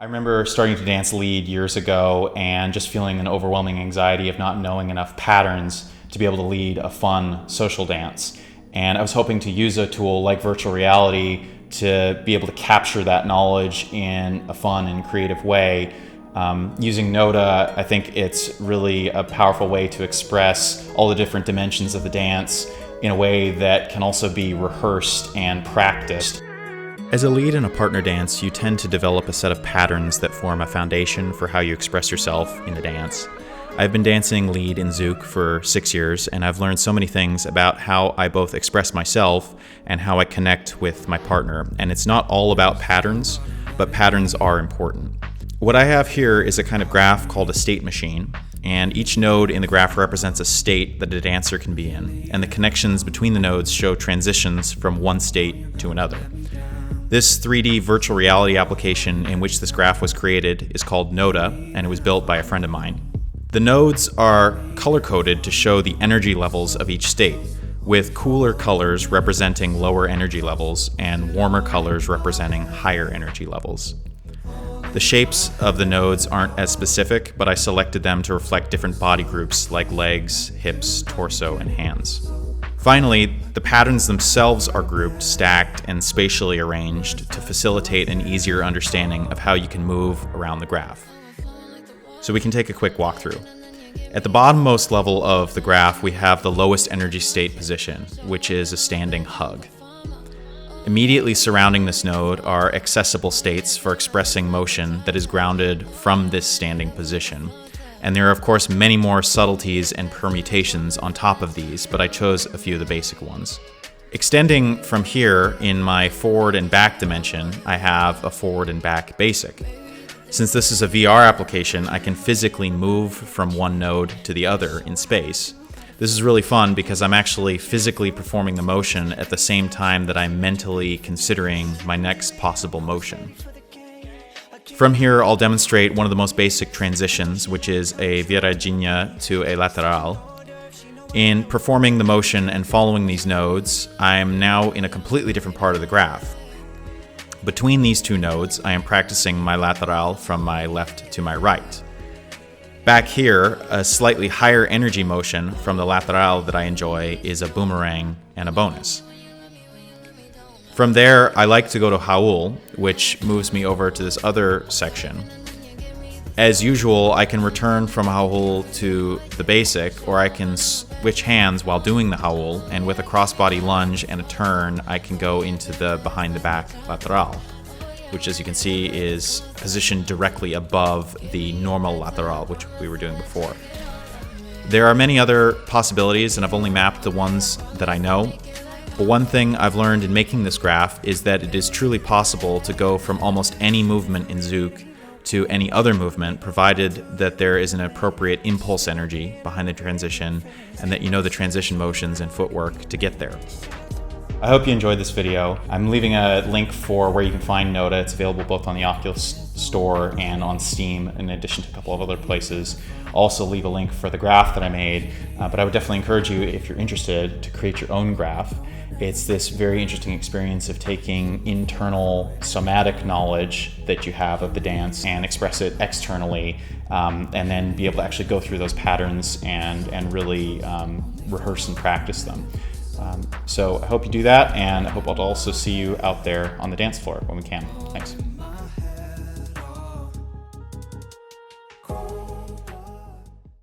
I remember starting to dance lead years ago and just feeling an overwhelming anxiety of not knowing enough patterns to be able to lead a fun social dance. And I was hoping to use a tool like virtual reality to be able to capture that knowledge in a fun and creative way. Using Noda, I think it's really a powerful way to express all the different dimensions of the dance in a way that can also be rehearsed and practiced. As a lead in a partner dance, you tend to develop a set of patterns that form a foundation for how you express yourself in the dance. I've been dancing lead in Zouk for 6 years, and I've learned so many things about how I both express myself and how I connect with my partner. And it's not all about patterns, but patterns are important. What I have here is a kind of graph called a state machine, and each node in the graph represents a state that a dancer can be in, and the connections between the nodes show transitions from one state to another. This 3D virtual reality application in which this graph was created is called Noda, and it was built by a friend of mine. The nodes are color-coded to show the energy levels of each state, with cooler colors representing lower energy levels and warmer colors representing higher energy levels. The shapes of the nodes aren't as specific, but I selected them to reflect different body groups like legs, hips, torso, and hands. Finally, the patterns themselves are grouped, stacked, and spatially arranged to facilitate an easier understanding of how you can move around the graph. So we can take a quick walkthrough. At the bottommost level of the graph, we have the lowest energy state position, which is a standing hug. Immediately surrounding this node are accessible states for expressing motion that is grounded from this standing position. And there are, of course, many more subtleties and permutations on top of these, but I chose a few of the basic ones. Extending from here in my forward and back dimension, I have a forward and back basic. Since this is a VR application, I can physically move from one node to the other in space. This is really fun because I'm actually physically performing the motion at the same time that I'm mentally considering my next possible motion. From here, I'll demonstrate one of the most basic transitions, which is a viradinha to a lateral. In performing the motion and following these nodes, I am now in a completely different part of the graph. Between these two nodes, I am practicing my lateral from my left to my right. Back here, a slightly higher energy motion from the lateral that I enjoy is a boomerang and a bonus. From there, I like to go to Haul, which moves me over to this other section. As usual, I can return from Haul to the basic, or I can switch hands while doing the Haul, and with a crossbody lunge and a turn, I can go into the behind the back lateral, which, as you can see, is positioned directly above the normal lateral, which we were doing before. There are many other possibilities, and I've only mapped the ones that I know. But one thing I've learned in making this graph is that it is truly possible to go from almost any movement in Zouk to any other movement, provided that there is an appropriate impulse energy behind the transition and that you know the transition motions and footwork to get there. I hope you enjoyed this video. I'm leaving a link for where you can find Noda. It's available both on the Oculus Store and on Steam, in addition to a couple of other places. I'll also leave a link for the graph that I made, but I would definitely encourage you, if you're interested, to create your own graph. It's this very interesting experience of taking internal somatic knowledge that you have of the dance and express it externally, and then be able to actually go through those patterns and really rehearse and practice them. So I hope you do that, and I hope I'll also see you out there on the dance floor when we can. Thanks.